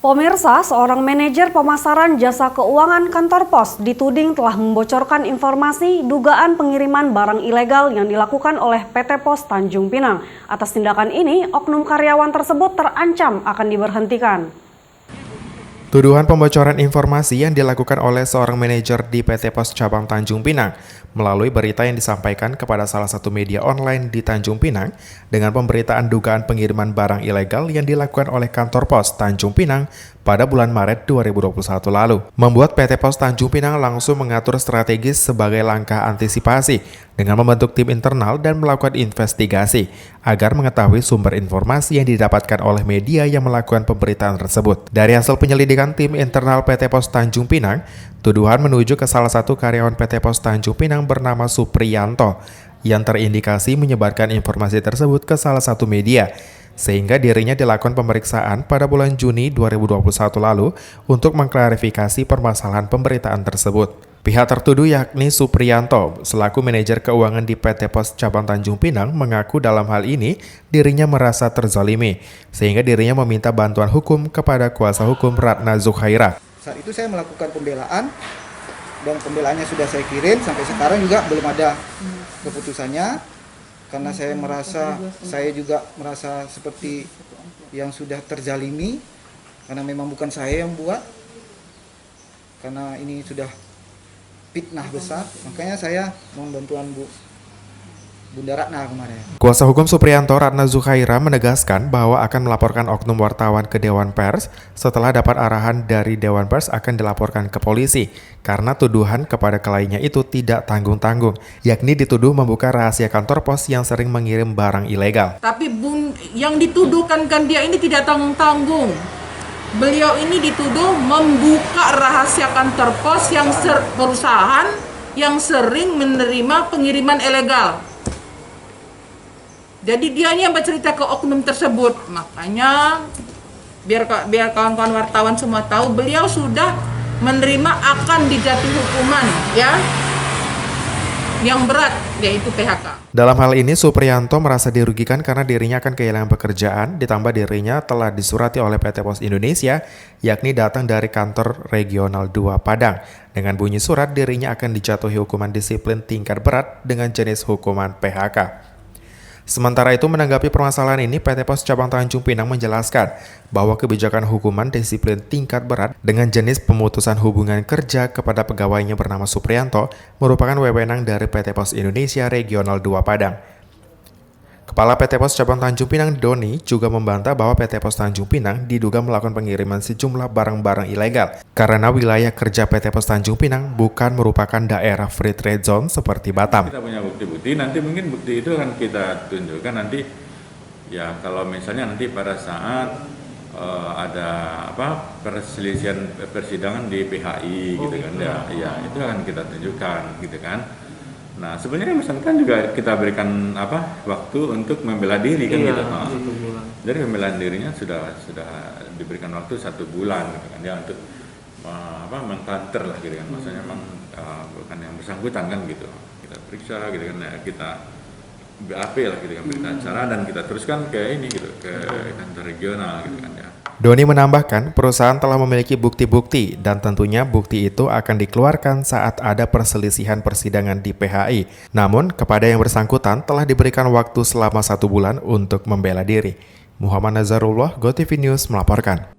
Pemirsa, seorang manajer pemasaran jasa keuangan kantor pos dituding telah membocorkan informasi dugaan pengiriman barang ilegal yang dilakukan oleh PT Pos Tanjung Pinang. Atas tindakan ini, oknum karyawan tersebut terancam akan diberhentikan. Tuduhan pembocoran informasi yang dilakukan oleh seorang manajer di PT Pos Cabang Tanjung Pinang melalui berita yang disampaikan kepada salah satu media online di Tanjung Pinang dengan pemberitaan dugaan pengiriman barang ilegal yang dilakukan oleh kantor pos Tanjung Pinang pada bulan Maret 2021 lalu. Membuat PT Pos Tanjung Pinang langsung mengatur strategis sebagai langkah antisipasi dengan membentuk tim internal dan melakukan investigasi agar mengetahui sumber informasi yang didapatkan oleh media yang melakukan pemberitaan tersebut. Dari hasil penyelidikan tim internal PT Pos Tanjung Pinang, tuduhan menuju ke salah satu karyawan PT Pos Tanjung Pinang bernama Supriyanto yang terindikasi menyebarkan informasi tersebut ke salah satu media, sehingga dirinya dilakukan pemeriksaan pada bulan Juni 2021 lalu untuk mengklarifikasi permasalahan pemberitaan tersebut. Pihak tertuduh yakni Supriyanto, selaku manajer keuangan di PT Pos Cabang Tanjung Pinang, mengaku dalam hal ini dirinya merasa terzalimi, sehingga dirinya meminta bantuan hukum kepada kuasa hukum Ratna Zukhaira. Saat itu saya melakukan pembelaan, dan pembelaannya sudah saya kirim, sampai sekarang juga belum ada keputusannya, karena saya juga merasa seperti yang sudah terzalimi, karena memang bukan saya yang buat, karena ini sudah fitnah besar, makanya saya mohon bantuan Bunda Ratna kemarin. Kuasa hukum Supriyanto, Ratna Zukhaira, menegaskan bahwa akan melaporkan oknum wartawan ke Dewan Pers setelah dapat arahan dari Dewan Pers akan dilaporkan ke polisi karena tuduhan kepada kliennya itu tidak tanggung-tanggung, yakni dituduh membuka rahasia kantor pos yang sering mengirim barang ilegal. Tapi yang dituduhkan kan dia ini tidak tanggung-tanggung. Beliau ini dituduh membuka rahasia kantor pos yang perusahaan yang sering menerima pengiriman ilegal. Jadi dia yang bercerita ke oknum tersebut. Makanya biar kawan-kawan wartawan semua tahu, beliau sudah menerima akan dijatuhi hukuman yang berat, yaitu PHK. Dalam hal ini, Supriyanto merasa dirugikan karena dirinya akan kehilangan pekerjaan, ditambah dirinya telah disurati oleh PT Pos Indonesia, yakni datang dari kantor regional 2 Padang. Dengan bunyi surat, dirinya akan dijatuhi hukuman disiplin tingkat berat dengan jenis hukuman PHK. Sementara itu, menanggapi permasalahan ini, PT Pos Cabang Tanjung Pinang menjelaskan bahwa kebijakan hukuman disiplin tingkat berat dengan jenis pemutusan hubungan kerja kepada pegawainya bernama Supriyanto merupakan wewenang dari PT Pos Indonesia Regional 2 Padang. Kepala PT Pos Cabang Tanjung Pinang, Doni, juga membantah bahwa PT Pos Tanjung Pinang diduga melakukan pengiriman sejumlah barang-barang ilegal karena wilayah kerja PT Pos Tanjung Pinang bukan merupakan daerah free trade zone seperti Batam. Kita punya bukti-bukti, nanti mungkin bukti itu akan kita tunjukkan nanti, ya kalau misalnya nanti pada saat ada perselisihan persidangan di PHI gitu kan, ya itu akan kita tunjukkan gitu kan. Nah, sebenarnya bersangkutan juga kita berikan waktu untuk membela diri kan gitu. Jadi pembelaan dirinya sudah diberikan waktu 1 bulan gitu kan, dia untuk mengkanter lah gitu kan, maksudnya bukan yang bersangkutan kan gitu. Kita periksa gitu kan, kita BAP lah gitu kan, berita acara, dan kita teruskan ke ini gitu, ke kantor regional gitu kan ya. Doni menambahkan perusahaan telah memiliki bukti-bukti dan tentunya bukti itu akan dikeluarkan saat ada perselisihan persidangan di PHI. Namun, kepada yang bersangkutan telah diberikan waktu selama 1 bulan untuk membela diri. Muhammad Nazarullah, GoTV News melaporkan.